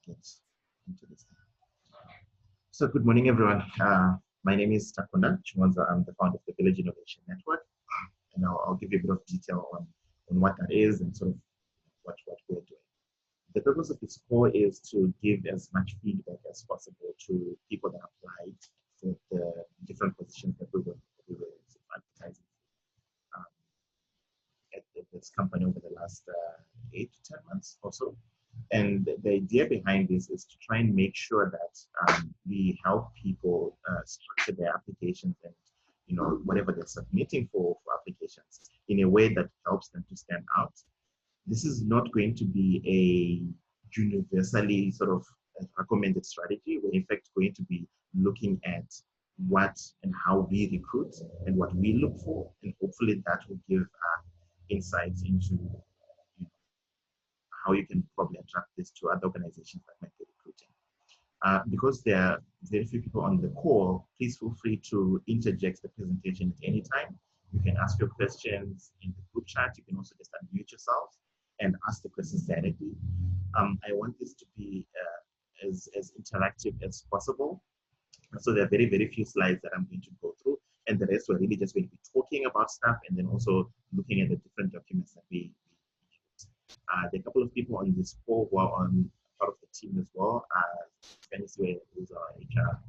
get into this. So good morning, everyone. My name is Takunda Chimwanza. I'm the founder of the Village Innovation Network, and I'll give you a bit of detail on what that is and sort of what we're doing. The purpose of this call is to give as much feedback as possible to people that applied for the different positions that we were advertising at this company over the last 8 to 10 months or so. And the idea behind this is to try and make sure that we help people structure their applications and whatever they're submitting for applications in a way that helps them to stand out. This is not going to be a universally sort of recommended strategy. We're in fact going to be looking at what and how we recruit and what we look for, and hopefully that will give insights into how you can probably attract this to other organizations that might be recruiting. Because there are very few people on the call, please feel free to interject the presentation at any time. You can ask your questions in the group chat. You can also just unmute yourself and ask the questions directly. I want this to be as interactive as possible. So there are very, very few slides that I'm going to go through, and the rest we're really just going to be talking about stuff and then also looking at the different documents that we use. There are a couple of people on this call who are on part of the team as well. Fancy, who's our HR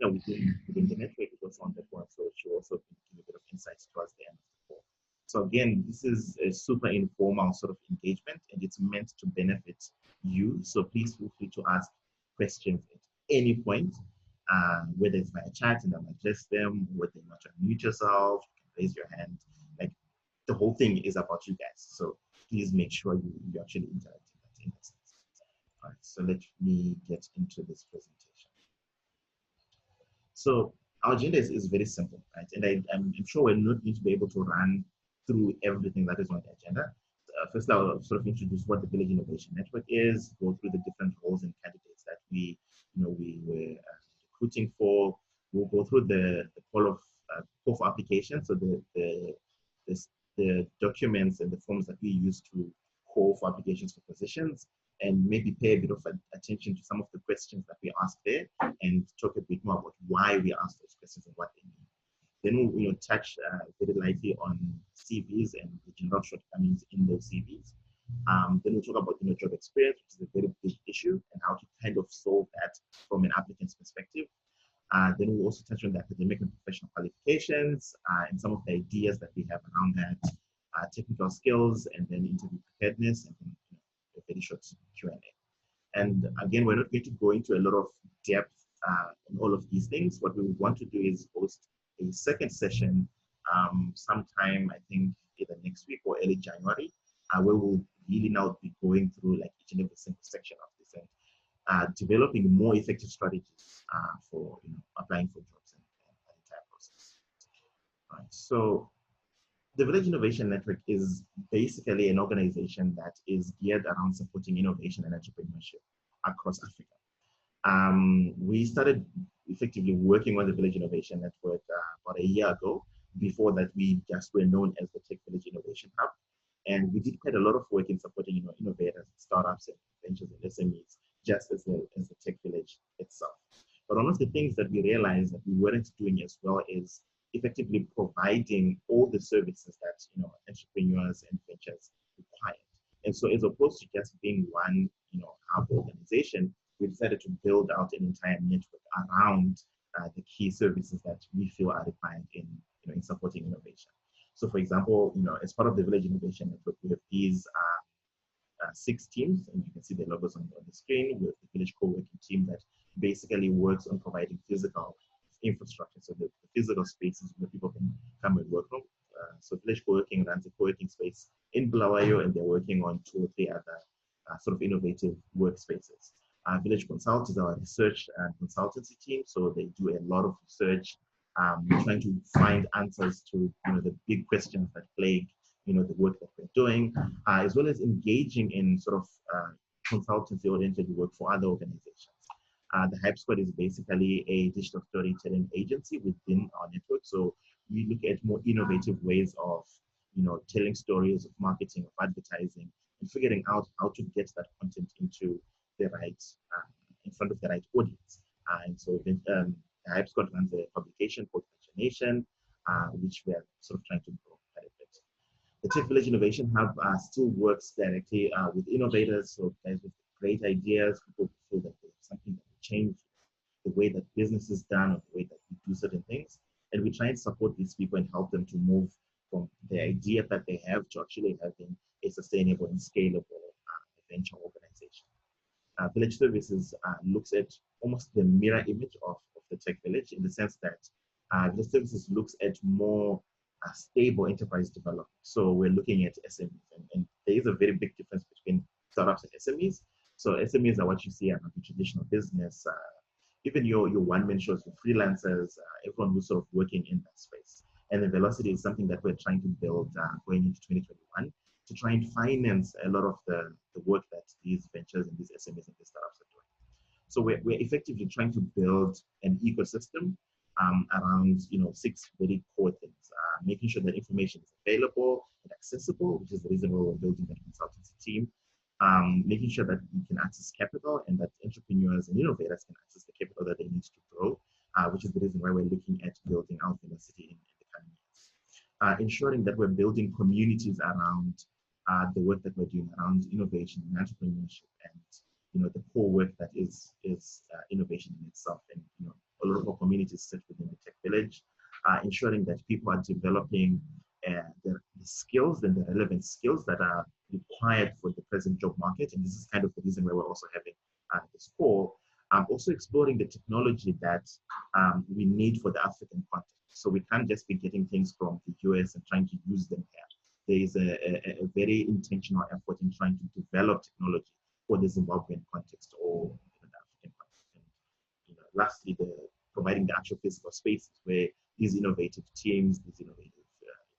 within the network, is also on the call, so she will also give a bit of insights towards the end of the call. So again, this is a super informal sort of engagement, and it's meant to benefit you. So please feel free to ask questions at any point, whether it's via chat and I'll address them, whether you want to unmute yourself, you can raise your hand. Like, the whole thing is about you guys. So please make sure you actually interact in that sense. All right, so let me get into this presentation. So our agenda is very simple, right? And I'm sure we're not going to be able to run through everything that is on the agenda. First, I'll sort of introduce what the Village Innovation Network is, go through the different roles and candidates that we were recruiting for. We'll go through the call for application, so the documents and the forms that we use to call for applications for positions, and maybe pay a bit of attention to some of the questions that we ask there, and talk a bit more about why we ask those questions and what they mean. Then we'll touch very lightly on CVs and the general shortcomings in those CVs. Then we'll talk about job experience, which is a very big issue, and how to kind of solve that from an applicant's perspective. Then we'll also touch on the academic and professional qualifications and some of the ideas that we have around that, technical skills, and then interview preparedness, and then a very short Q&A. And again, we're not going to go into a lot of depth on all of these things. What we would want to do is host a second session sometime, I think, either next week or early January, where we'll really now be going through like each and every single section of this and developing more effective strategies for applying for jobs and the entire process. All right, so the Village Innovation Network is basically an organization that is geared around supporting innovation and entrepreneurship across Africa. We started effectively working on the Village Innovation Network about a year ago. Before that, we just were known as the TechVillage Innovation Hub. And we did quite a lot of work in supporting innovators, startups, and ventures and SMEs, just as the TechVillage itself. But one of the things that we realized that we weren't doing as well is effectively providing all the services that entrepreneurs and ventures require. And so, as opposed to just being one hub organization, we decided to build out an entire network around the key services that we feel are required in supporting innovation. So, for example, as part of the Village Innovation Network, we have these 6 teams, and you can see the logos on the screen. We have the Village Co-working team that basically works on providing physical infrastructure, so the physical spaces where people can come and work from. So Village Co-working runs a co-working space in Bulawayo, and they're working on 2 or 3 other sort of innovative workspaces. Village Consult is our research and consultancy team, so they do a lot of research, trying to find answers to the big questions that plague the work that we're doing, as well as engaging in sort of consultancy-oriented work for other organizations. The Hype Squad is basically a digital storytelling agency within our network. So we look at more innovative ways of, telling stories, of marketing, of advertising, and figuring out how to get that content into the Hype Squad runs a publication called Imagination, which we are sort of trying to grow quite a bit. The TechVillage Innovation Hub still works directly with innovators, so guys with great ideas, people who feel that there's something that will change the way that business is done or the way that we do certain things. And we try and support these people and help them to move from the idea that they have to actually having a sustainable and scalable venture organization. Village Services looks at almost the mirror image of the Tech Village in the sense that Village Services looks at more stable enterprise development. So we're looking at SMEs, and there is a very big difference between startups and SMEs. So SMEs are what you see around the traditional business, even your one-man shows, your freelancers, everyone who's sort of working in that space. And the velocity is something that we're trying to build going into 2021 to try and finance a lot of the work that these ventures and these SMEs and these startups are doing. So we're effectively trying to build an ecosystem around 6 very core things. Making sure that information is available and accessible, which is the reason why we're building that consultancy team. Making sure that we can access capital and that entrepreneurs and innovators can access the capital that they need to grow, which is the reason why we're looking at building our velocity in the coming years. Ensuring that we're building communities around the work that we're doing around innovation and entrepreneurship and the core work that is innovation in itself. And a lot of our communities sit within the Tech Village, ensuring that people are developing the skills and the relevant skills that are required for the present job market. And this is kind of the reason why we're also having this call. Also exploring the technology that we need for the African context. So we can't just be getting things from the US and trying to use them here. There is a very intentional effort in trying to develop technology for the Zimbabwean context or the African context. And lastly, providing the actual physical spaces where these innovative teams, these innovative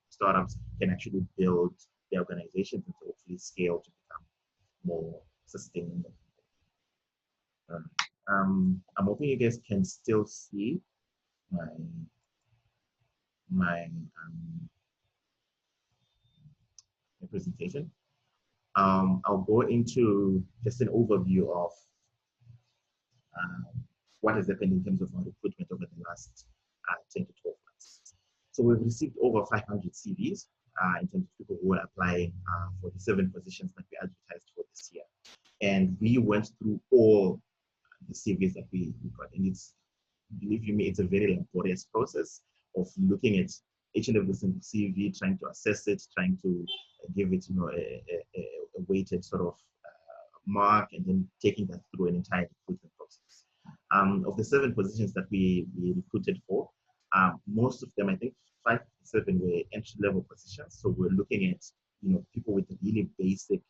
startups can actually build their organizations and to hopefully scale to become more sustainable. I'm hoping you guys can still see my presentation. I'll go into just an overview of what has happened in terms of our recruitment over the last 10 to 12 months. So we've received over 500 CVs in terms of people who are applying for the 7 positions that we advertised for this year. And we went through all the CVs that we got. And it's, believe you me, it's a very laborious process of looking at each and every single CV, trying to assess it, trying to give it, a weighted sort of mark, and then taking that through an entire recruitment process. Of the 7 positions that we recruited for, most of them, I think 5 to 7 were entry-level positions. So we're looking at, people with really basic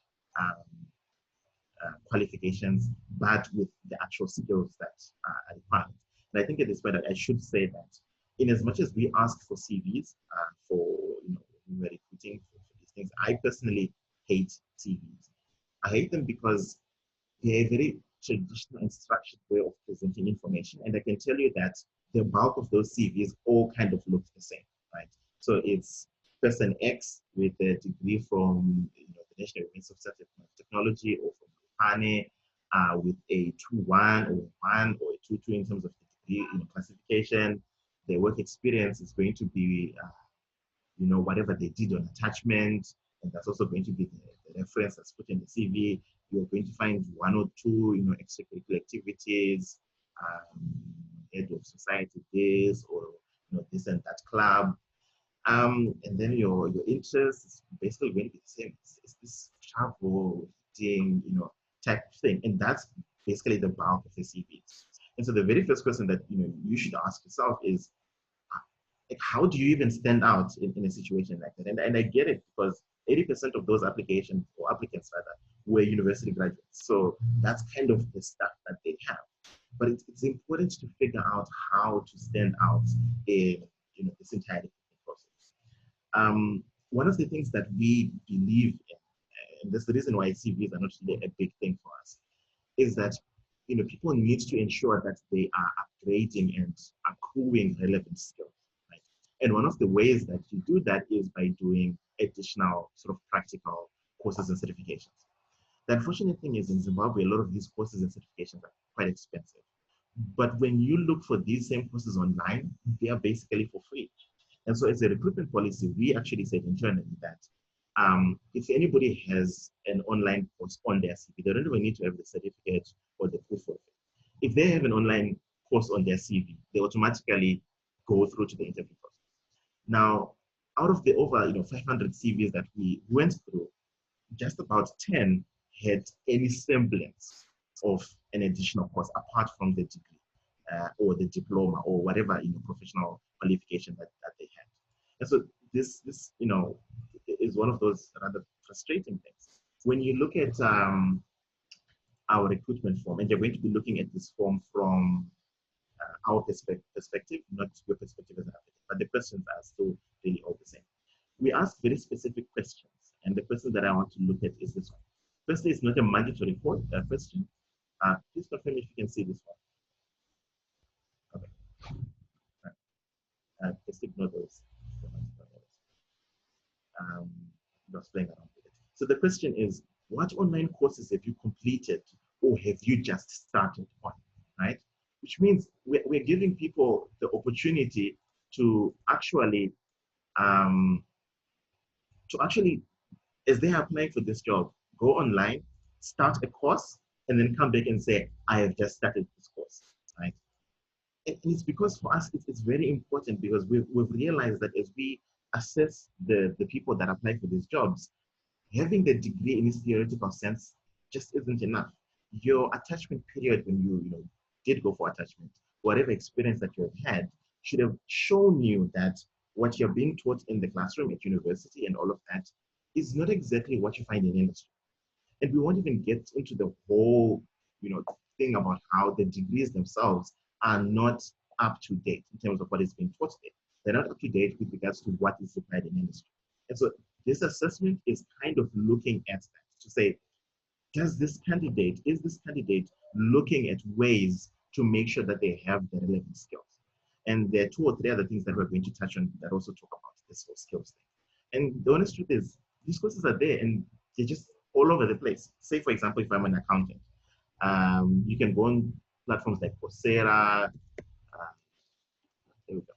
qualifications, but with the actual skills that are required. And I think at this point, I should say that in as much as we ask for CVs for, when we're recruiting for these things, I personally hate CVs. I hate them because they're a very traditional and structured way of presenting information. And I can tell you that the bulk of those CVs all kind of look the same, right? So it's person X with a degree from the National Institute of Technology or from Pane with a 2-1 or 1 or a 2-2 in terms of the degree classification. Their work experience is going to be, whatever they did on attachment, and that's also going to be the reference that's put in the CV. You're going to find 1 or 2, extracurricular activities, head of society this, or this and that club. And then your interest is basically going to be the same. It's this travel, thing, type of thing. And that's basically the bulk of the CV. And so the very first question that you should ask yourself is, like, how do you even stand out in a situation like that? And I get it, because 80% of those applications, or applicants rather, were university graduates. So that's kind of the stuff that they have. But it's important to figure out how to stand out in this entire process. One of the things that we believe in, and that's the reason why CVs are not really a big thing for us, is that people need to ensure that they are upgrading and accruing relevant skills. Right? And one of the ways that you do that is by doing additional sort of practical courses and certifications. The unfortunate thing is, in Zimbabwe, a lot of these courses and certifications are quite expensive. But when you look for these same courses online, they are basically for free. And so as a recruitment policy, we actually said internally that if anybody has an online course on their CV, they don't even need to have the certificate or the proof of it. If they have an online course on their CV, they automatically go through to the interview process. Now, out of the over 500 CVs that we went through, just about 10 had any semblance of an additional course apart from the degree or the diploma or whatever professional qualification that they had. And so this is one of those rather frustrating things. When you look at our recruitment form, and you're going to be looking at this form from our perspective, not your perspective as an applicant, but the questions are still really all the same. We ask very specific questions, and the question that I want to look at is this one. Firstly, it's not a mandatory question. Please confirm if you can see this one. Okay. Just ignore those. Just playing around with it. So the question is, what online courses have you completed or have you just started on, right? Which means we're giving people the opportunity to actually, as they are applying for this job, go online, start a course, and then come back and say, I have just started this course, right? And it's because for us, it's very important because we've realized that as we assess the people that apply for these jobs, having the degree in its theoretical sense just isn't enough. Your attachment period when you did go for attachment, whatever experience that you have had, should have shown you that what you're being taught in the classroom at university and all of that is not exactly what you find in industry. And we won't even get into the whole thing about how the degrees themselves are not up to date in terms of what is being taught there. They're not up to date with regards to what is required in industry. And so this assessment is kind of looking at that to say, is this candidate looking at ways to make sure that they have the relevant skills? And there are 2 or 3 other things that we're going to touch on that also talk about this whole skills thing. And the honest truth is, these courses are there and they're just all over the place. Say, for example, if I'm an accountant, you can go on platforms like Coursera. There we go.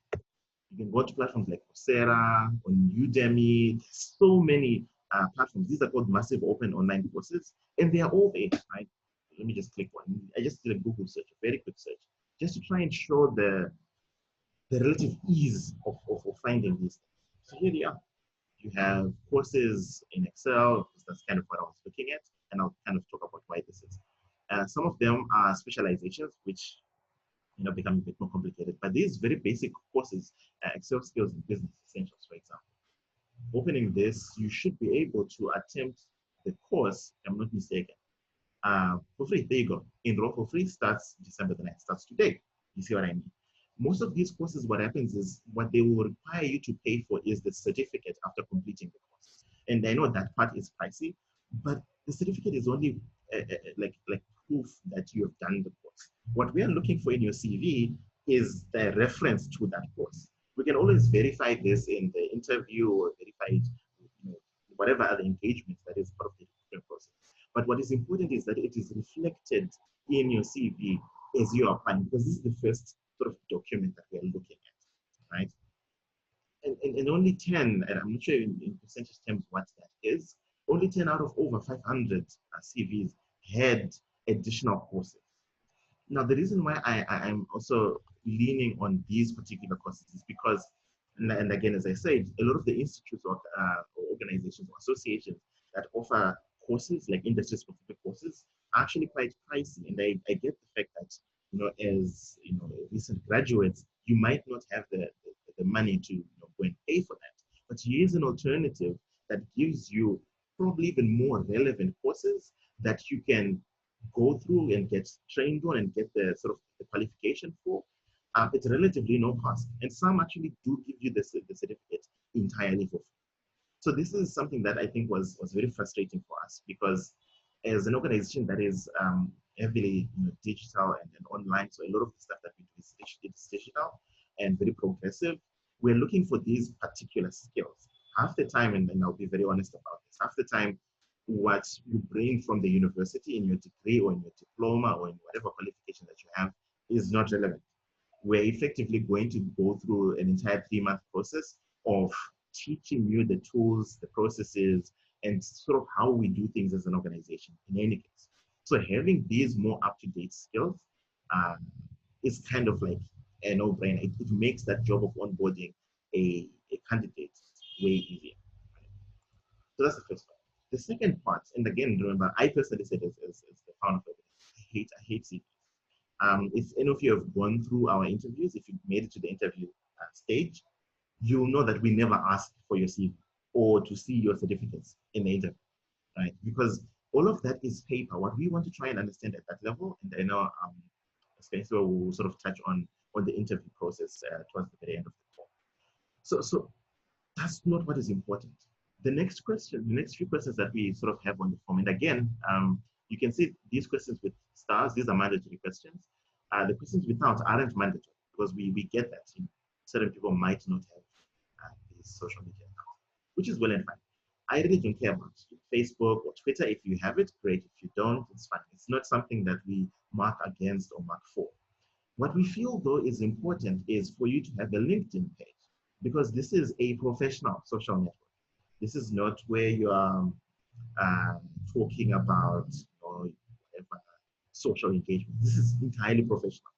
You can go to platforms like Coursera, on Udemy. There's so many platforms. These are called massive open online courses, and they are all there, right? Let me just click one. I just did a Google search, a very quick search, just to try and show the relative ease of finding these things. So here they are. You have courses in Excel, because that's kind of what I was looking at, and I'll kind of talk about why this is. Some of them are specializations, which become a bit more complicated. But these very basic courses, Excel skills and business essentials, for example. Opening this, you should be able to attempt the course, if I'm not mistaken, for free. There you go. Enroll for free starts December the 9th, starts today. You see what I mean? Most of these courses, what happens is what they will require you to pay for is the certificate after completing the course. And I know that part is pricey, but the certificate is only like proof that you have done the course. What we are looking for in your CV is the reference to that course. We can always verify this in the interview or verify it, whatever other engagements that is part of the recruitment process. But what is important is that it is reflected in your CV as you are applying, because this is the first sort of document that we are looking at, right? And only 10, and I'm not sure in percentage terms what that is, only 10 out of over 500 CVs had additional courses. Now, the reason why I'm also leaning on these particular courses is because, and again, as I said, a lot of the institutes or organizations or associations that offer courses, like industry-specific courses, are actually quite pricey. And I get the fact that, as recent graduates, you might not have the money to go and pay for that. But here's an alternative that gives you probably even more relevant courses that you can go through and get trained on and get the sort of the qualification for. It's relatively no cost, and some actually do give you the certificate entirely for free. So this is something that I think was very frustrating for us, because as an organization that is heavily digital and online, so a lot of the stuff that we do is digital and very progressive. We're looking for these particular skills. Half the time, and I'll be very honest about this, half the time what you bring from the university in your degree or in your diploma or in whatever qualification that you have is not relevant. We're effectively going to go through an entire 3-month process of teaching you the tools, the processes, and sort of how we do things as an organization in any case. So having these more up-to-date skills um, is kind of like a no-brainer. It makes that job of onboarding a candidate way easier. So that's the first part. The second part, and again, remember, I personally said as the founder of it, I hate CVs. If any of you have gone through our interviews, if you made it to the interview stage, you'll know that we never ask for your CV or to see your certificates in the interview, right? Because all of that is paper. What we want to try and understand at that level, and I know Spencer will sort of touch on the interview process towards the very end of the call. So that's not what is important. The next question, the next few questions that we sort of have on the form, and again, you can see these questions with stars. These are mandatory questions. The questions without aren't mandatory because we get that certain people might not have these social media accounts, which is well and fine. I really don't care about Facebook or Twitter. If you have it, great. If you don't, it's fine. It's not something that we mark against or mark for. What we feel, though, is important is for you to have a LinkedIn page because this is a professional social network. This is not where you are talking about whatever social engagement. This is entirely professional.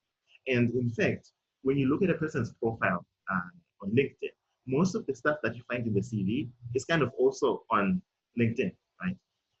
And in fact, when you look at a person's profile on LinkedIn, most of the stuff that you find in the CV is kind of also on LinkedIn, right?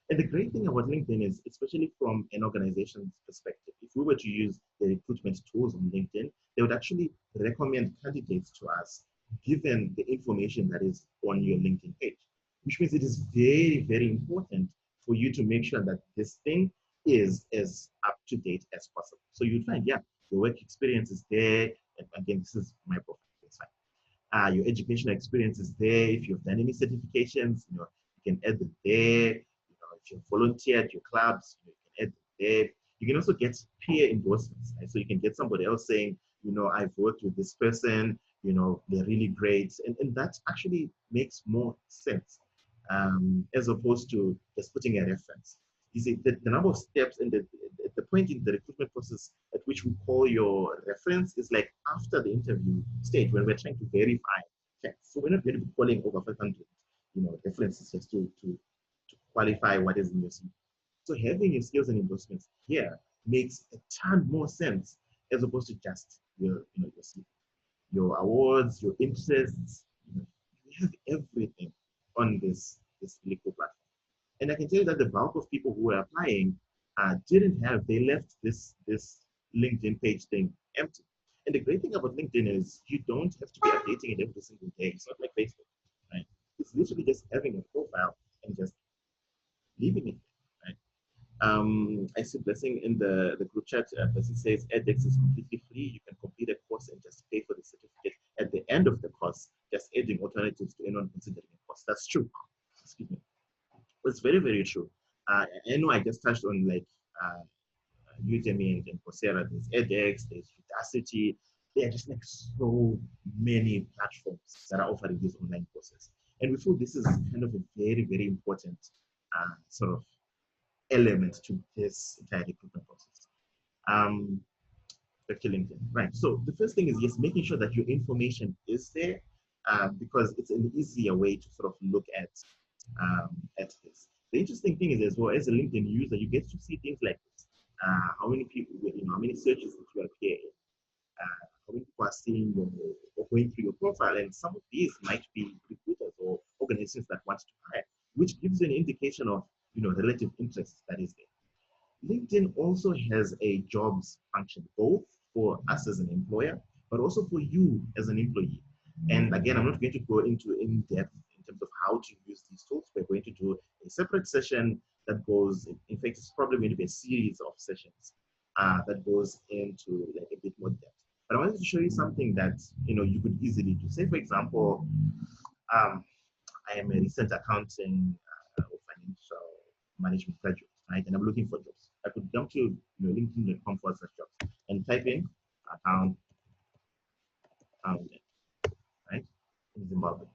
And the great thing about LinkedIn is, especially from an organization's perspective, if we were to use the recruitment tools on LinkedIn, they would actually recommend candidates to us given the information that is on your LinkedIn page, which means it is very, very important for you to make sure that this thing is as up to date as possible. So you'd find, yeah, your work experience is there. And again, this is my profile. It's fine. Your educational experience is there. If you've done any certifications, you can add them there. If you've volunteered your clubs, you can add them there. You can also get peer endorsements. Right? So you can get somebody else saying, I've worked with this person, they're really great. And that actually makes more sense as opposed to just putting a reference. You see, the number of steps and the point in the recruitment process at which we call your reference is like after the interview stage when we're trying to verify facts. So we're not going to be calling over 500, references just to qualify what is in your CV. So having your skills and endorsements here makes a ton more sense as opposed to just your CV. Your awards, your interests, you have everything on this Liquid platform. And I can tell you that the bulk of people who were applying they left this LinkedIn page thing empty. And the great thing about LinkedIn is you don't have to be updating it every single day. It's not like Facebook, right? It's literally just having a profile and just leaving it, right? I see Blessing in the group chat. Blessing says edX is completely free. You can complete a course and just pay for the certificate at the end of the course, just adding alternatives to anyone considering a course. That's true. Excuse me. It's very, very true. I know I just touched on like Udemy and Coursera. There's edX, there's Udacity. There are just like so many platforms that are offering these online courses. And we feel this is kind of a very, very important sort of element to this entire recruitment process. Back to LinkedIn, right? So the first thing is yes, making sure that your information is there because it's an easier way to sort of look at this. The interesting thing is as well as a LinkedIn user, you get to see things like this. How many people, how many searches that you appear in, how many people are seeing or going through your profile, and some of these might be recruiters or organizations that want to hire, which gives you an indication of relative interest that is there. LinkedIn also has a jobs function, both for us as an employer, but also for you as an employee. And again, I'm not going to go into in depth in terms of how to use these tools. We're going to do a separate session that goes, in fact, it's probably going to be a series of sessions that goes into like a bit more depth. But I wanted to show you something that you could easily do. Say, for example, I am a recent accounting or financial management graduate, right? And I'm looking for jobs. I could jump to linkedin.com/jobs and type in account, right? In Zimbabwe.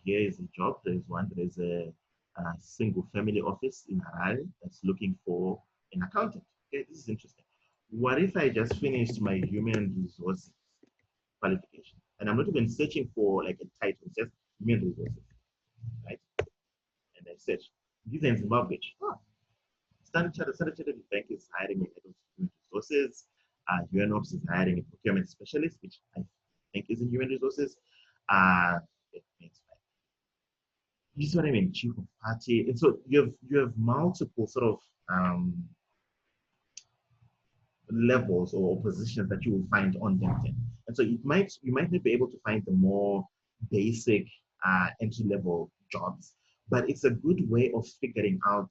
Here is a job. There is one. There is a single family office in Harare that's looking for an accountant. Okay, this is interesting. what if I just finished my human resources qualification and I'm not even searching for like a title, it's just human resources, right? And I search. These are in Zimbabwe. Oh, Standard Chartered Bank is hiring a head of human resources. UNOPS is hiring a procurement specialist, which I think is in human resources. It makes You see what I mean? Chief of party. And so you have multiple sort of levels or positions that you will find on LinkedIn. And so you might not be able to find the more basic entry level jobs, but it's a good way of figuring out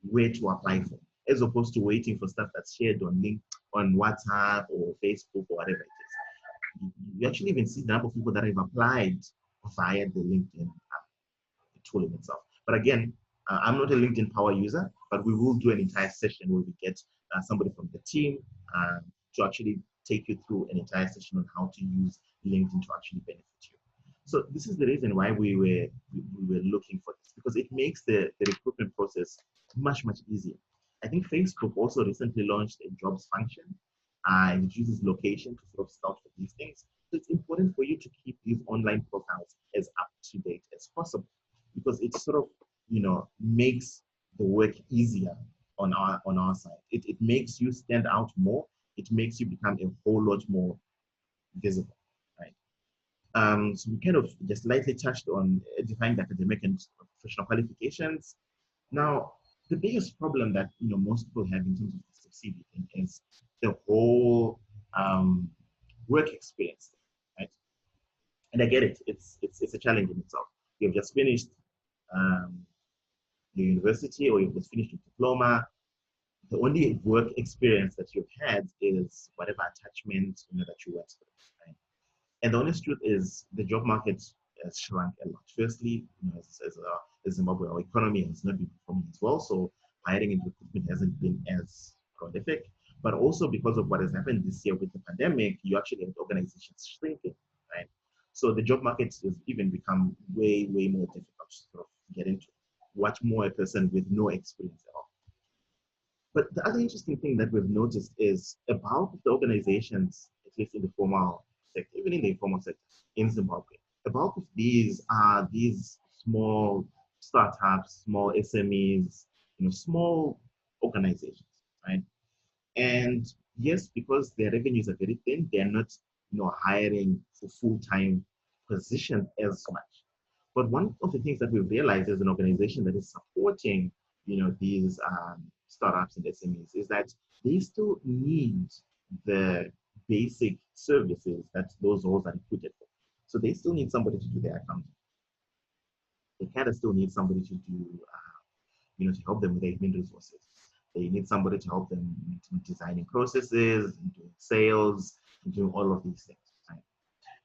where to apply for, as opposed to waiting for stuff that's shared on on WhatsApp or Facebook or whatever it is. You actually even see the number of people that have applied via the LinkedIn tool in itself. But again, I'm not a LinkedIn Power user, but we will do an entire session where we get somebody from the team to actually take you through an entire session on how to use LinkedIn to actually benefit you. So this is the reason why we were looking for this, because it makes the recruitment process much easier. I think Facebook also recently launched a jobs function, and it uses location to sort of scout for these things. So it's important for you to keep these online profiles as up to date as possible, because it sort of makes the work easier on our side. It makes you stand out more. It makes you become a whole lot more visible, right? So we kind of just lightly touched on defining academic and professional qualifications. Now, the biggest problem that most people have in terms of CV is the whole work experience, right? And I get it. It's a challenge in itself. You've just finished um, your university, or you've just finished your diploma. The only work experience that you've had is whatever attachment that you went through, right? And the honest truth is the job market has shrunk a lot. Firstly, as Zimbabwe, our economy has not been performing as well, so hiring and recruitment hasn't been as prolific. But also because of what has happened this year with the pandemic, you actually have organizations shrinking, right? So the job market has even become way more difficult to sort of get into. What more a person with no experience at all. But the other interesting thing that we've noticed is about the organizations, at least in the formal sector, even in the informal sector in Zimbabwe, the bulk of these are these small startups, small SMEs, small organizations, right? And yes, because their revenues are very thin, they're not, hiring for full-time positions as much. But one of the things that we've realized as an organization that is supporting, these startups and SMEs is that they still need the basic services that those roles are recruited for. So they still need somebody to do their accounting. They kind of still need somebody to do, to help them with their human resources. They need somebody to help them designing processes, and doing sales, and doing all of these things. Right?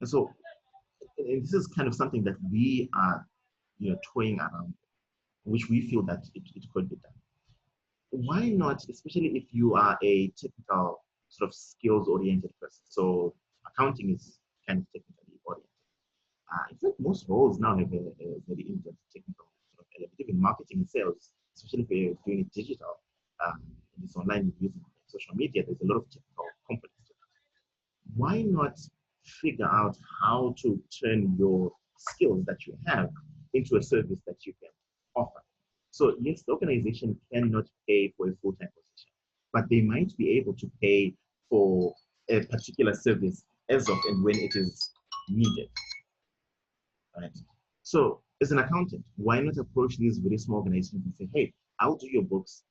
And so, and this is kind of something that we are, toying around, which we feel that it could be done. Why not, especially if you are a technical sort of skills oriented person? So accounting is kind of technically oriented. In fact, most roles now have a very in-depth technical sort of element, even marketing and sales, especially if you're doing it digital. It's online using social media. There's a lot of technical components to it. Why not figure out how to turn your skills that you have into a service that you can offer? So yes, the organization cannot pay for a full-time position, but they might be able to pay for a particular service as of and when it is needed. Right? So as an accountant, why not approach these very small organizations and say, hey, I'll do your books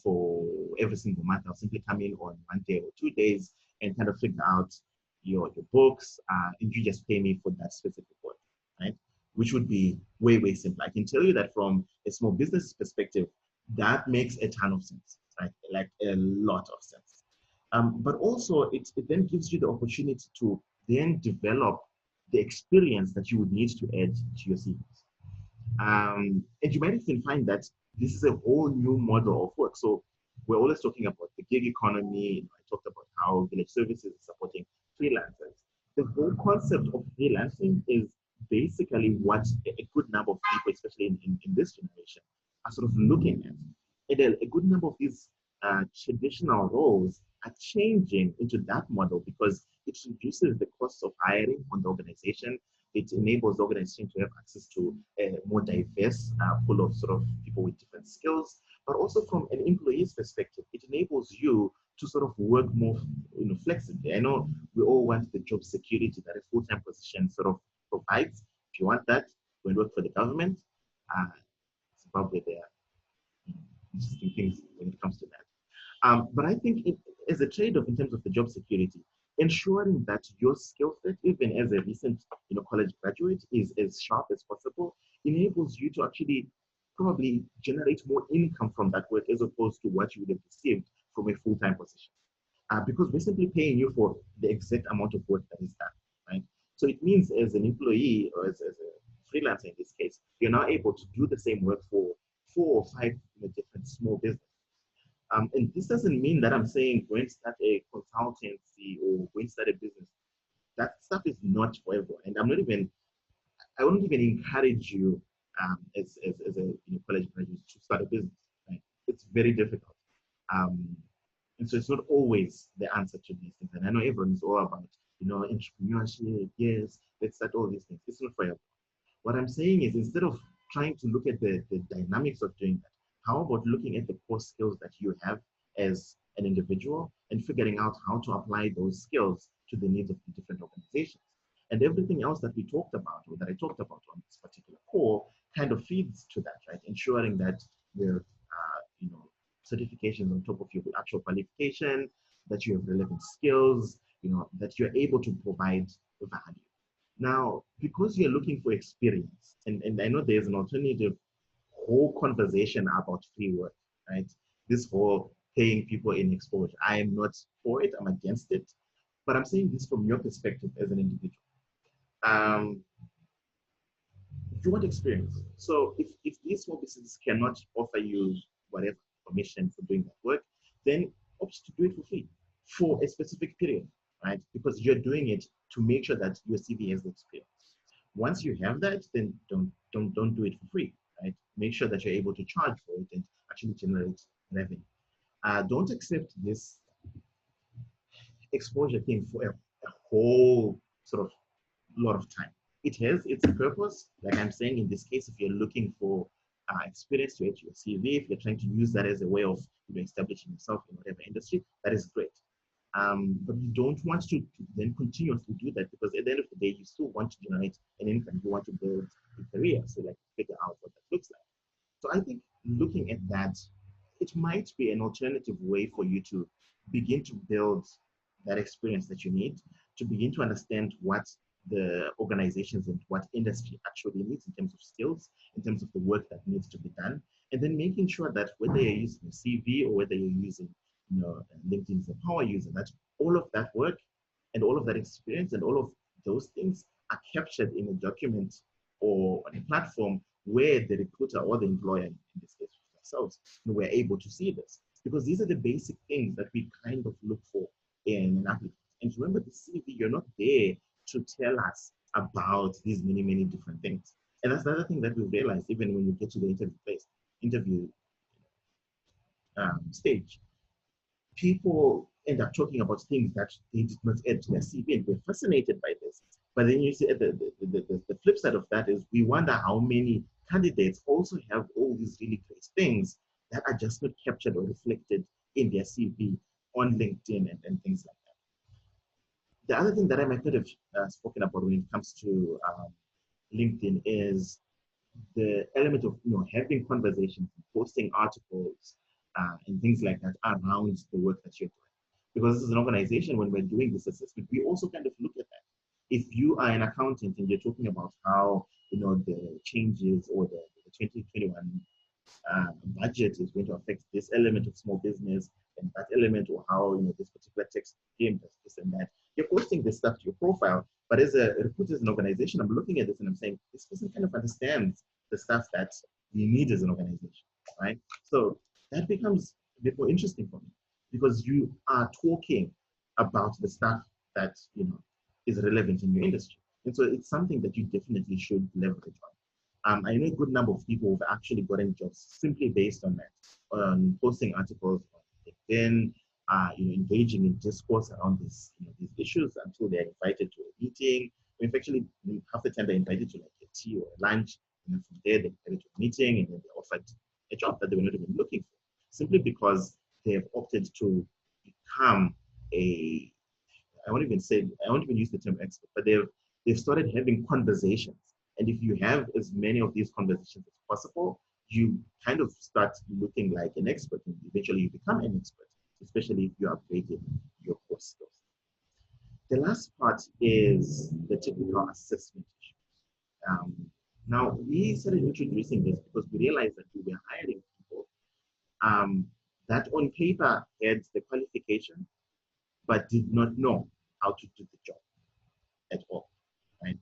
for every single month. I'll simply come in on 1 day or 2 days and kind of figure out your books, and you just pay me for that specific work, right? Which would be way simpler. I can tell you that from a small business perspective, that makes a ton of sense, right? Like a lot of sense. But also, it then gives you the opportunity to then develop the experience that you would need to add to your CVs. And you might even find that this is a whole new model of work. So we're always talking about the gig economy. I talked about how Village Services is supporting freelancers. The whole concept of freelancing is basically what a good number of people, especially in this generation, are sort of looking at. And a good number of these traditional roles are changing into that model because it reduces the cost of hiring on the organization. It enables the organization to have access to a more diverse pool of sort of people with different skills, but also from an employee's perspective, it enables you to sort of work more, flexibly. I know we all want the job security that a full-time position sort of provides. If you want that, go and work for the government. Zimbabwe, there are interesting things when it comes to that. But I think as a trade-off in terms of the job security, ensuring that your skill set, even as a recent college graduate, is as sharp as possible, enables you to actually probably generate more income from that work as opposed to what you would have received from a full-time position. Because we're simply paying you for the exact amount of work that is done, right? So it means as an employee or as a freelancer in this case, you're now able to do the same work for 4 or 5 different small businesses. And this doesn't mean that I'm saying go and start a consultancy or go and start a business. That stuff is not for everyone. And I wouldn't even encourage you as a college graduate to start a business. Right? It's very difficult. And so it's not always the answer to these things. And I know everyone is all about, entrepreneurship, yes, let's start all these things. It's not for everyone. What I'm saying is instead of trying to look at the dynamics of doing that, how about looking at the core skills that you have as an individual and figuring out how to apply those skills to the needs of the different organizations? And everything else that we talked about, or that I talked about on this particular core, kind of feeds to that, right? Ensuring that your, certifications on top of your actual qualification, that you have relevant skills, that you're able to provide value. Now, because you're looking for experience, and I know there's an alternative whole conversation about free work, right? This whole paying people in exposure. I am not for it, I'm against it, but I'm saying this from your perspective as an individual. You want experience. So if these small businesses cannot offer you whatever permission for doing that work, then opt to do it for free for a specific period, right? Because you're doing it to make sure that your CV has the experience. Once you have that, then don't do it for free, right? Make sure that you're able to charge for it and actually generate revenue. Don't accept this exposure thing for a whole sort of lot of time. It has its purpose, like I'm saying in this case, if you're looking for experience to add to your CV, if you're trying to use that as a way of establishing yourself in whatever industry, that is great. But you don't want to then continuously do that because at the end of the day, you still want to generate an income. You want to build a career, so like figure out what that looks like. So I think looking at that, it might be an alternative way for you to begin to build that experience that you need, to begin to understand what the organizations and what industry actually needs in terms of skills, in terms of the work that needs to be done, and then making sure that whether you're using a CV or whether you're using, LinkedIn as a power user, that all of that work and all of that experience and all of those things are captured in a document or on a platform where the recruiter or the employer, in this case ourselves, we're able to see this. Because these are the basic things that we kind of look for in an applicant. And remember, the CV, you're not there to tell us about these many, many different things. And that's the other thing that we realized even when you get to the interview stage. People end up talking about things that they did not add to their CV, and we're fascinated by this. But then you see the flip side of that is we wonder how many candidates also have all these really great things that are just not captured or reflected in their CV on LinkedIn and things like that. The other thing that I might not have spoken about when it comes to LinkedIn is the element of having conversations, posting articles, and things like that around the work that you're doing. Because this is an organization, when we're doing this assessment, we also kind of look at that. If you are an accountant and you're talking about how the changes or the 2021 budget is going to affect this element of small business and that element, or how this particular text game does this and that, you're posting this stuff to your profile. But as a recruiter, as an organization, I'm looking at this and I'm saying, this person kind of understands the stuff that we need as an organization, right? So that becomes a bit more interesting for me because you are talking about the stuff that is relevant in your industry. And so it's something that you definitely should leverage on. I know a good number of people who've actually gotten jobs simply based on that, posting articles on LinkedIn, engaging in discourse around these issues until they're invited to a meeting. Actually, half the time they're invited to like a tea or a lunch, and then from there they're invited to a meeting, and then they're offered a job that they were not even looking for, simply because they have opted to become a, I won't even use the term expert, but they've started having conversations. And if you have as many of these conversations as possible, you kind of start looking like an expert, and eventually you become an expert, especially if you upgraded your core skills. The last part is the technical assessment issue. Now, we started introducing this because we realized that we were hiring people that on paper had the qualification, but did not know how to do the job at all, right?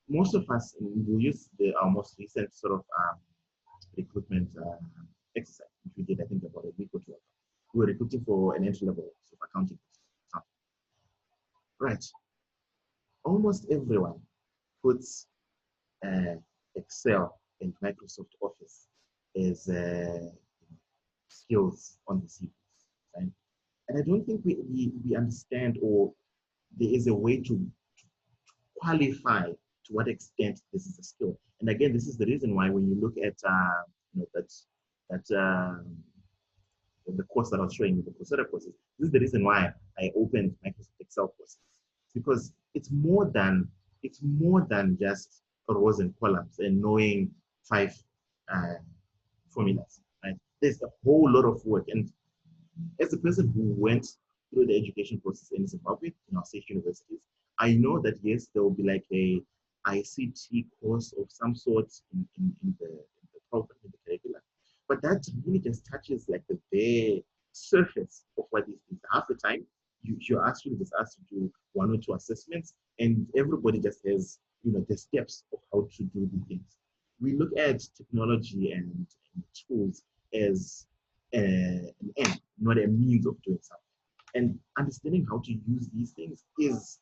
Most of us, we use our most recent sort of recruitment exercise, which we did, I think, about a week or two ago. We were recruiting for an entry level of accounting. Right. Almost everyone puts Excel and Microsoft Office as skills on the CVs, right? And I don't think we understand, or there is a way to qualify to what extent this is a skill. And again, this is the reason why when you look at the course that I was showing you, the Coursera courses, this is the reason why I opened Microsoft Excel courses, because it's more than just rows and columns and knowing 5 formulas, right? There's a whole lot of work. And as a person who went through the education process in Zimbabwe, in our state universities, I know that yes, there will be like a ICT course of some sort in the program, in the curriculum. But that really just touches like the bare surface of what these things. Half the time, you're actually just asked to do 1 or 2 assessments, and everybody just has the steps of how to do the things. We look at technology and tools as an end, not a means of doing something. And understanding how to use these things is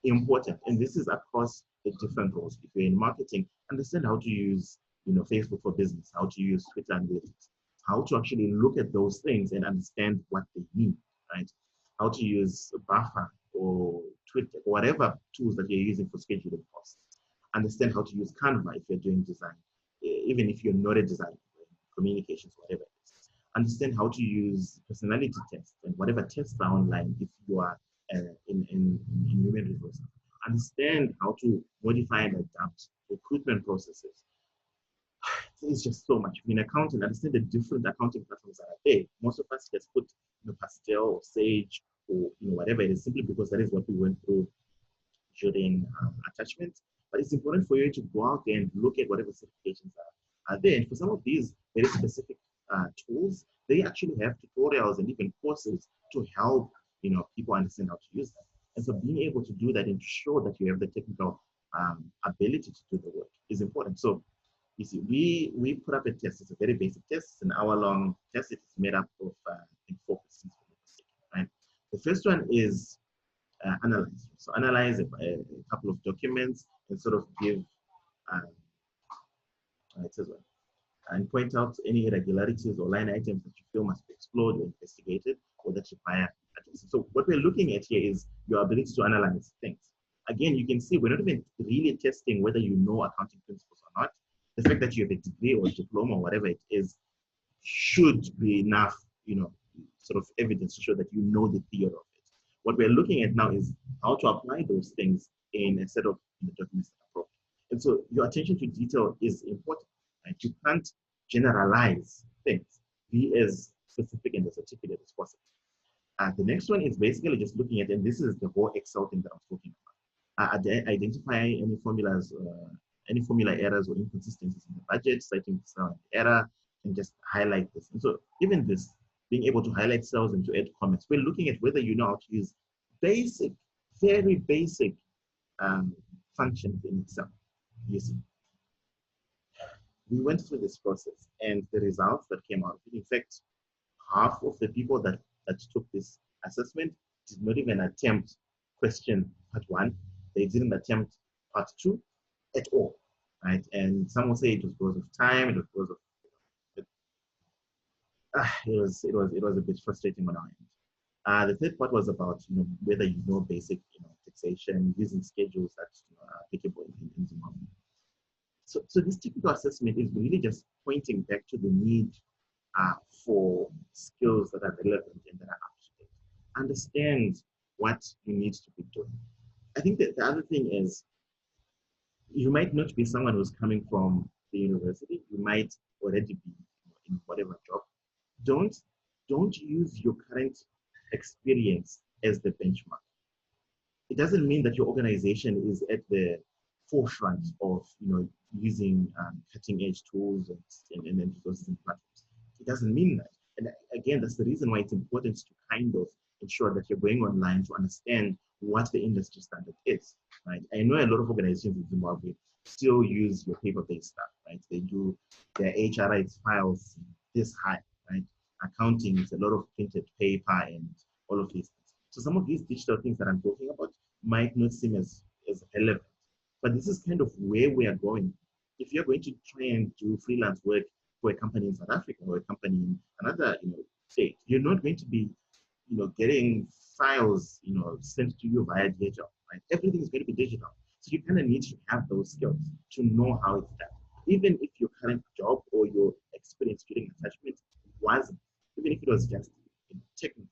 important. And this is across the different roles. If you're in marketing, understand how to use Facebook for business, how to use Twitter analytics, how to actually look at those things and understand what they mean, right? How to use Buffer or Twitter, or whatever tools that you're using for scheduling posts. Understand how to use Canva if you're doing design, even if you're not a designer, communications, whatever it is. Understand how to use personality tests and whatever tests are online if you are in human resources. Understand how to modify and adapt recruitment processes. It's just so much. In accounting, understand the different accounting platforms that are there. Most of us just put Pastel or Sage or whatever it is, simply because that is what we went through during attachment. But it's important for you to go out there and look at whatever certifications are there. And for some of these very specific tools, they actually have tutorials and even courses to help people understand how to use them. And so being able to do that and to show that you have the technical ability to do the work is important. So you see, we put up a test. It's a very basic test. It's an hour-long test. It's made up of I think 4 questions, right? The first one is analyze. So analyze a couple of documents and sort of give it says and point out any irregularities or line items that you feel must be explored or investigated or that require attention. So what we're looking at here is your ability to analyze things. Again, you can see we're not even really testing whether you know accounting principles or not. The fact that you have a degree or a diploma or whatever it is should be enough, sort of evidence to show that you know the theory of it. What we're looking at now is how to apply those things in a set of documents that are appropriate. And so your attention to detail is important. Right? You can't generalize things. Be as specific and as articulate as possible. The next one is basically just looking at, and this is the whole Excel thing that I was talking about. Identify any formulas, any formula errors or inconsistencies in the budget, citing the cell error, and just highlight this. And so even this, being able to highlight cells and to add comments, we're looking at whether you know how to use basic, very basic functions in Excel. You see. We went through this process, and the results that came out, in fact, half of the people that took this assessment did not even attempt question part 1. They didn't attempt part 2 at all, right? And some will say it was because of time, it was because of it was a bit frustrating on our end. The third part was about whether you know basic taxation using schedules that are applicable in Zimbabwe. So this technical assessment is really just pointing back to the need for skills that are relevant and that are up to date. Understand what you need to be doing. I think that the other thing is you might not be someone who's coming from the university. You might already be in whatever job. Don't don't use your current experience as the benchmark. It doesn't mean that your organization is at the forefront of using cutting edge tools and resources and platforms. It doesn't mean that. And again, that's the reason why it's important to kind of ensure that you're going online to understand what the industry standard is. Right? I know a lot of organizations in Zimbabwe still use your paper-based stuff. Right? They do their HRIs files this high. Right? Accounting is a lot of printed paper and all of these things. So some of these digital things that I'm talking about might not seem as relevant. But this is kind of where we are going. If you're going to try and do freelance work for a company in South Africa or a company in another state, you're not going to be getting files sent to you via digital. Right? Everything is going to be digital. So you kind of need to have those skills to know how it's done. Even if your current job or your experience during attachment wasn't, even if it was just technical,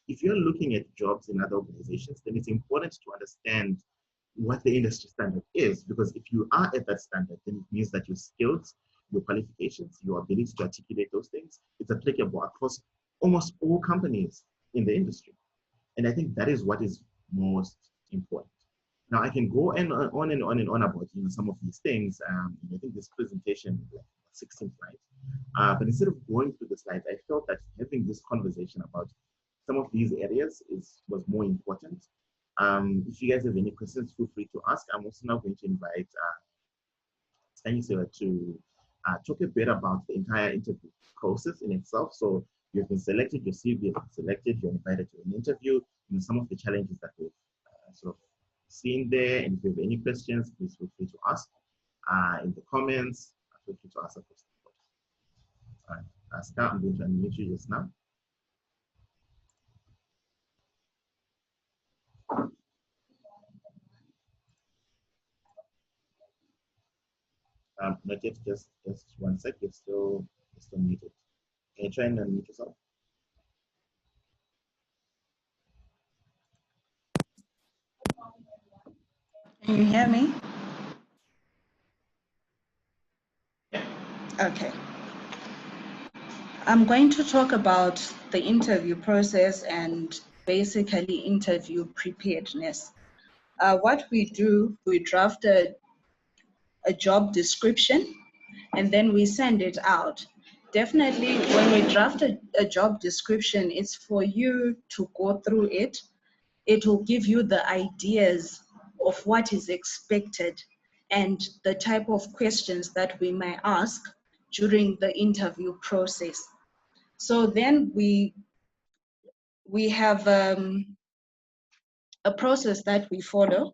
if you're looking at jobs in other organizations, then it's important to understand what the industry standard is, because if you are at that standard, then it means that your skills, your qualifications, your ability to articulate those things, it's applicable across almost all companies in the industry. And I think that is what is most important. Now I can go on and on and on about some of these things. I think this presentation is like 16 slides. But instead of going through the slides, I felt that having this conversation about some of these areas was more important. If you guys have any questions, feel free to ask. I'm also now going to invite Stanislav to talk a bit about the entire interview process in itself. So you've been selected, your CV has been selected, you're invited to an interview, and some of the challenges that we've sort of seen there. And if you have any questions, please feel free to ask in the comments. Feel free to ask a question. All right, Scott, I'm going to unmute you just now. Not yet, just 1 sec. You're still muted. Can you try and unmute yourself? Can you hear me? Okay. I'm going to talk about the interview process and basically interview preparedness. What we do, we draft a job description and then we send it out. Definitely when we draft a job description, it's for you to go through it. It will give you the ideas of what is expected and the type of questions that we may ask during the interview process. So then we have a process that we follow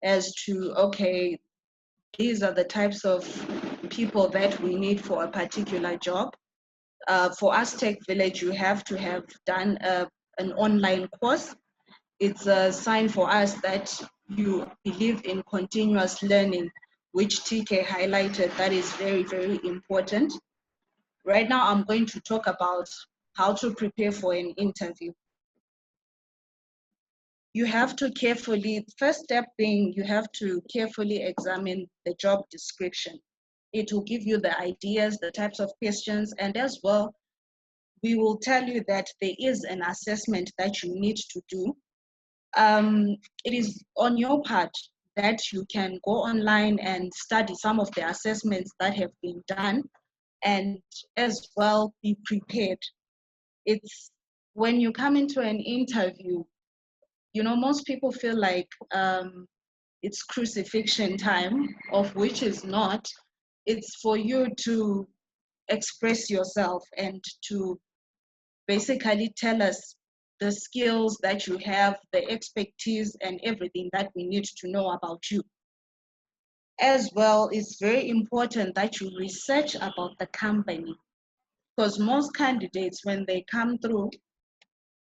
as to, okay, these are the types of people that we need for a particular job. For us, TechVillage, you have to have done an online course. It's a sign for us that you believe in continuous learning, which TK highlighted. That is very, very important. Right now, I'm going to talk about how to prepare for an interview. You have to carefully, first step being, you have to carefully examine the job description. It will give you the ideas, the types of questions, and as well, we will tell you that there is an assessment that you need to do. It is on your part that you can go online and study some of the assessments that have been done and as well be prepared. It's when you come into an interview, most people feel like it's crucifixion time, of which is not. It's for you to express yourself and to basically tell us the skills that you have, the expertise, and everything that we need to know about you. As well, it's very important that you research about the company. Because most candidates, when they come through,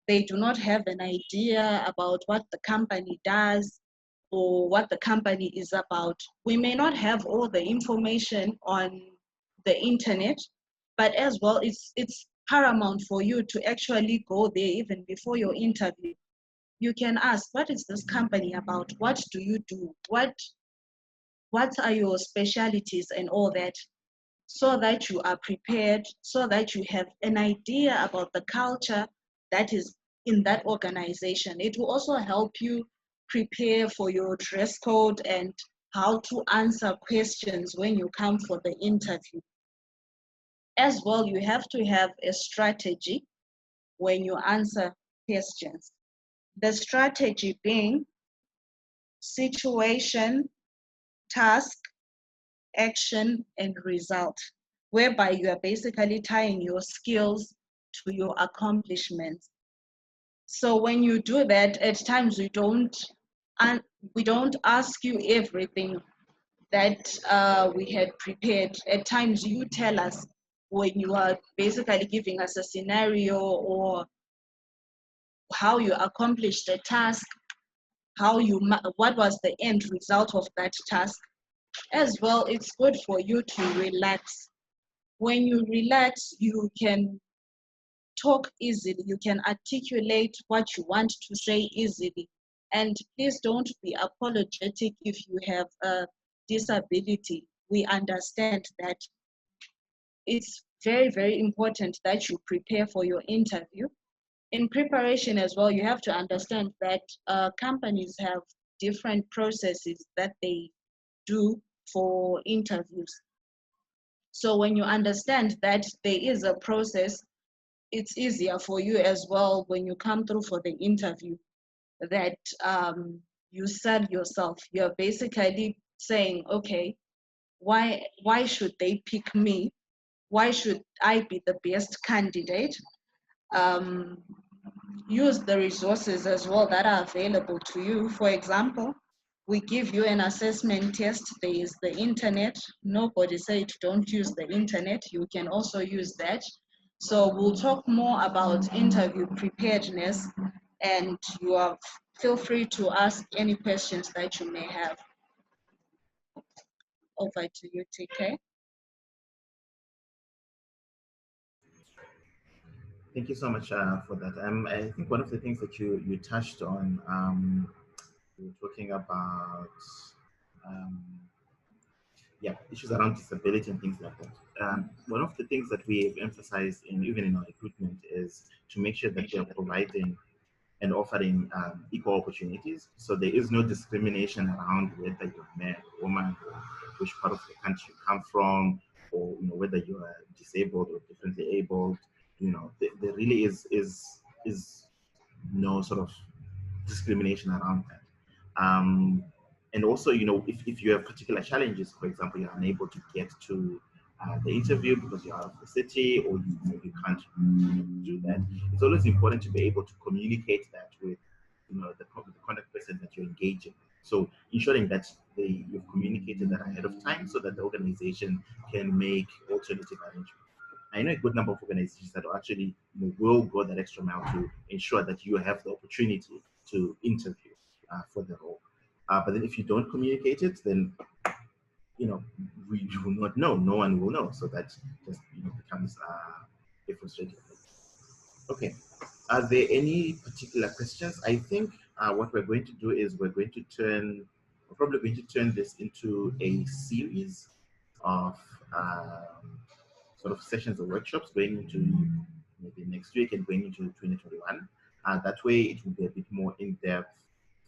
they do not have an idea about what the company does or what the company is about. We may not have all the information on the internet, but as well, it's paramount for you to actually go there even before your interview. You can ask, what is this company about? What do you do? What are your specialties and all that, so that you are prepared, so that you have an idea about the culture that is in that organization. It will also help you prepare for your dress code and how to answer questions when you come for the interview. As well, you have to have a strategy when you answer questions. The strategy being situation, task, action, and result, whereby you are basically tying your skills to your accomplishments. So when you do that, at times we don't ask you everything that we had prepared. At times you tell us when you are basically giving us a scenario or how you accomplished the task, what was the end result of that task. As well, it's good for you to relax. When you relax, you can talk easily, you can articulate what you want to say easily. And please don't be apologetic if you have a disability. We understand that. It's very, very important that you prepare for your interview. In preparation as well, you have to understand that companies have different processes that they do for interviews. So when you understand that there is a process, it's easier for you as well when you come through for the interview, that you sell yourself. You're basically saying, okay, why should they pick me? Why should I be the best candidate? Um, Use the resources as well that are available to you. For example, we give you an assessment test. There is the internet. Nobody said don't use the internet. You can also use that. So we'll talk more about interview preparedness, and feel free to ask any questions that you may have. Over to you, TK. Thank you so much for that. I think one of the things that you touched on, you were talking about, um, yeah, issues around disability and things like that. One of the things that we've emphasized even in our recruitment is to make sure that we are providing and offering equal opportunities. So there is no discrimination around whether you're a man or woman, or which part of the country you come from, or whether you are disabled or differently abled. There really is no sort of discrimination around that. And also, if you have particular challenges, for example, you're unable to get to the interview because you're out of the city, or you can't do that, it's always important to be able to communicate that with the contact person that you're engaging. So ensuring that you've communicated that ahead of time so that the organization can make alternative arrangements. I know a good number of organizations that actually will go that extra mile to ensure that you have the opportunity to interview for the role. But then if you don't communicate it, then we will not know. No one will know. So that just becomes a frustrating thing. Okay. Are there any particular questions? I think what we're going to do is we're probably going to turn this into a series of sort of sessions or workshops going into maybe next week and going into 2021. That way it will be a bit more in depth.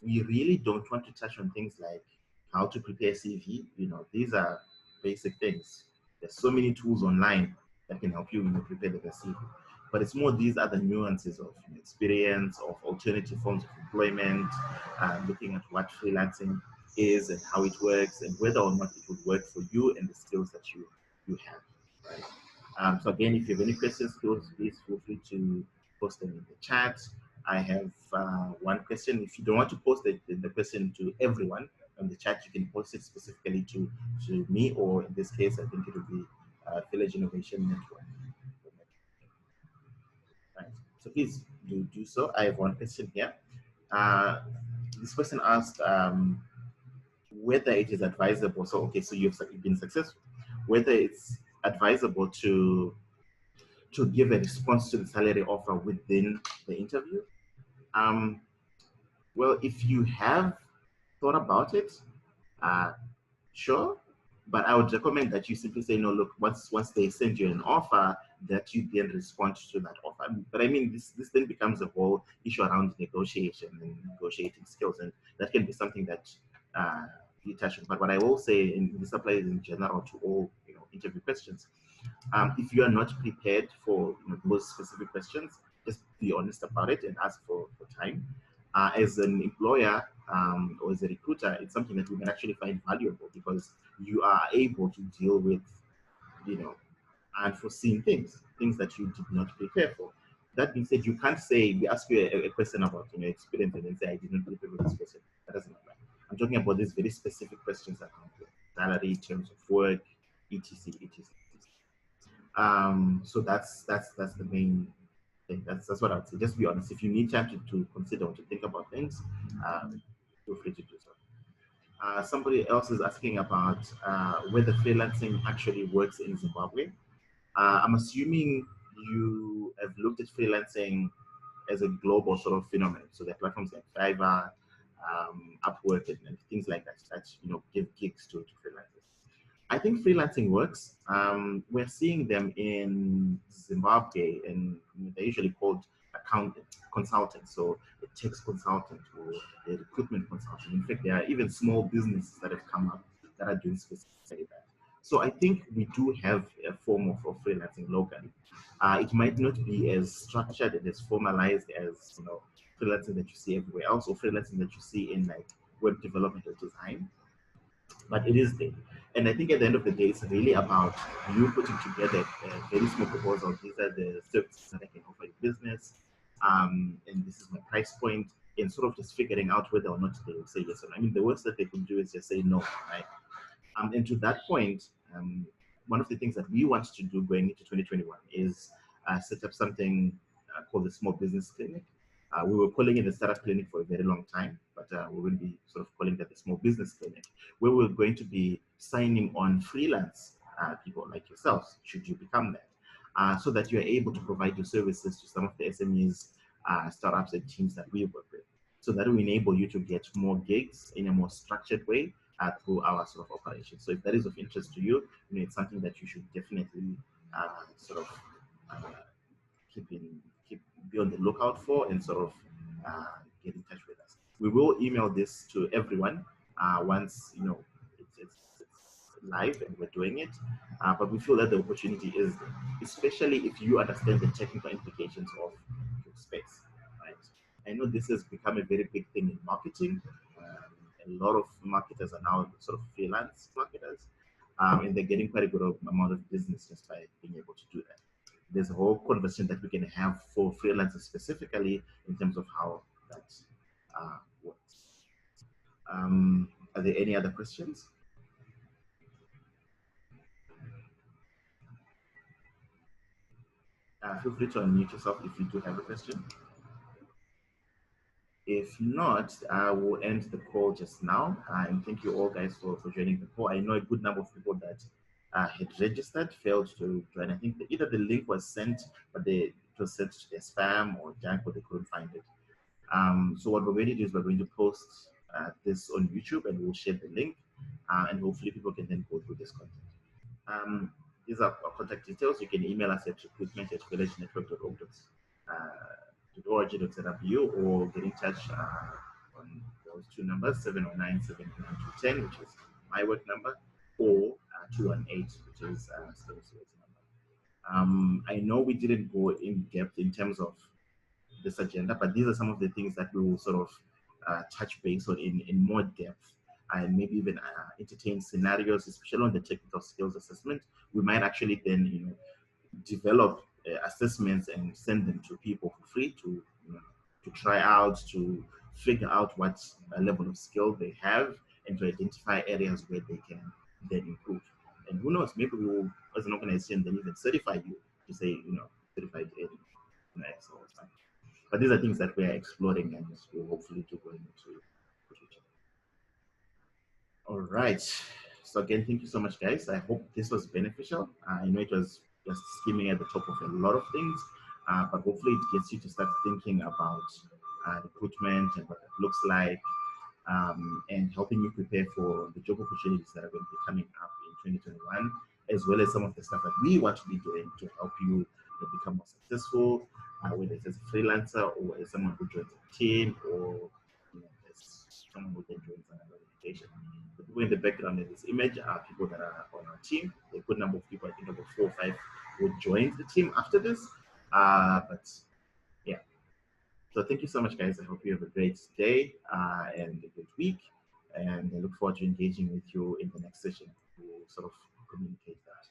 We really don't want to touch on things like how to prepare CV. These are basic things. There's so many tools online that can help you prepare the CV. But it's more these are the nuances of experience, of alternative forms of employment, looking at what freelancing is and how it works, and whether or not it would work for you and the skills that you have. Right? So again, if you have any questions, please feel free to post them in the chat. I have one question. If you don't want to post the question to everyone on the chat, you can post it specifically to me, or in this case, I think it will be Village Innovation Network. So please do so. I have one question here. This person asked whether it is advisable. So okay, so you've been successful. Whether it's advisable to give a response to the salary offer within the interview. Um, well, if you have thought about it, sure, but I would recommend that you simply say, no, look, once they send you an offer, that you then respond to that offer. But I mean, this then becomes a whole issue around negotiation and negotiating skills, and that can be something that you touch on. But what I will say, and this applies in general to all interview questions, if you are not prepared for those specific questions, just be honest about it and ask for time. As an employer or as a recruiter, it's something that we can actually find valuable because you are able to deal with, unforeseen things that you did not prepare for. That being said, you can't say, we ask you a question about experience and then say, I did not prepare for this question. That doesn't apply. I'm talking about these very specific questions that come with salary, terms of work, etc., etc. So that's the main thing. That's what I would say. Just be honest. If you need time to consider or to think about things, feel free to do so. Somebody else is asking about whether freelancing actually works in Zimbabwe. I'm assuming you have looked at freelancing as a global sort of phenomenon. So there are platforms like Fiverr, Upwork, and things like that give gigs to freelancers. I think freelancing works. We're seeing them in Zimbabwe, and they're usually called consultants, so a tax consultant or a recruitment consultant. In fact, there are even small businesses that have come up that are doing specifically that. So I think we do have a form of freelancing locally. It might not be as structured and as formalized as freelancing that you see everywhere else, or freelancing that you see in like web development or design, but it is there. And I think at the end of the day, it's really about you putting together a very small proposal. These are the services that I can offer your business, and this is my price point, and sort of just figuring out whether or not they will say yes or no. I mean, the worst that they can do is just say no, right? And to that point, one of the things that we want to do going into 2021 is set up something called the Small Business Clinic. We were calling it the Startup Clinic for a very long time, but we will be sort of calling that the Small Business Clinic, where we're going to be signing on freelance people like yourselves, should you become that, so that you're able to provide your services to some of the SMEs, startups, and teams that we work with. So that will enable you to get more gigs in a more structured way through our sort of operation. So if that is of interest to you, it's something that you should definitely sort of be on the lookout for and sort of get in touch with us. We will email this to everyone once it's live and we're doing it, but we feel that the opportunity is there, especially if you understand the technical implications of your space, right? I know this has become a very big thing in marketing. A lot of marketers are now sort of freelance marketers, and they're getting quite a good amount of business just by being able to do that. There's a whole conversation that we can have for freelancers specifically in terms of how that works. Are there any other questions? Feel free to unmute yourself if you do have a question. If not, I will end the call just now. And thank you all guys for joining the call. I know a good number of people that had registered failed to join. I think either the link was sent, but it was sent to their spam or junk, or they couldn't find it. So what we're going to do is we're going to post this on YouTube, and we'll share the link, and hopefully people can then go through this content. These are our contact details. You can email us at recruitment@villagenetwork.org.zw, or get in touch on those two numbers, 709-792-10, which is my work number, or 218, which is Steve's number. I know we didn't go in depth in terms of this agenda, but these are some of the things that we will sort of touch base on in more depth, and maybe even entertain scenarios, especially on the technical skills assessment. We might actually then, develop assessments and send them to people for free to try out, to figure out what level of skill they have, and to identify areas where they can then improve. And who knows, maybe we will, as an organization, then even certify you to say, certified area. Right, so it's fine. But these are things that we are exploring and we'll hopefully do going into the future. All right. So again, thank you so much, guys. I hope this was beneficial. I know it was just skimming at the top of a lot of things, but hopefully it gets you to start thinking about recruitment and what it looks like, and helping you prepare for the job opportunities that are going to be coming up in 2021, as well as some of the stuff that we want to be doing to help you become more successful, whether it's as a freelancer or as someone who joins a team, or as someone who then joins another organization. The people in the background in this image are people that are on our team. A good number of people, I think about 4 or 5, will join the team after this. But yeah. So thank you so much, guys. I hope you have a great day and a great week. And I look forward to engaging with you in the next session. We'll sort of communicate that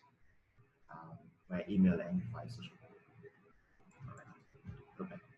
by email and by social media. All right. Okay.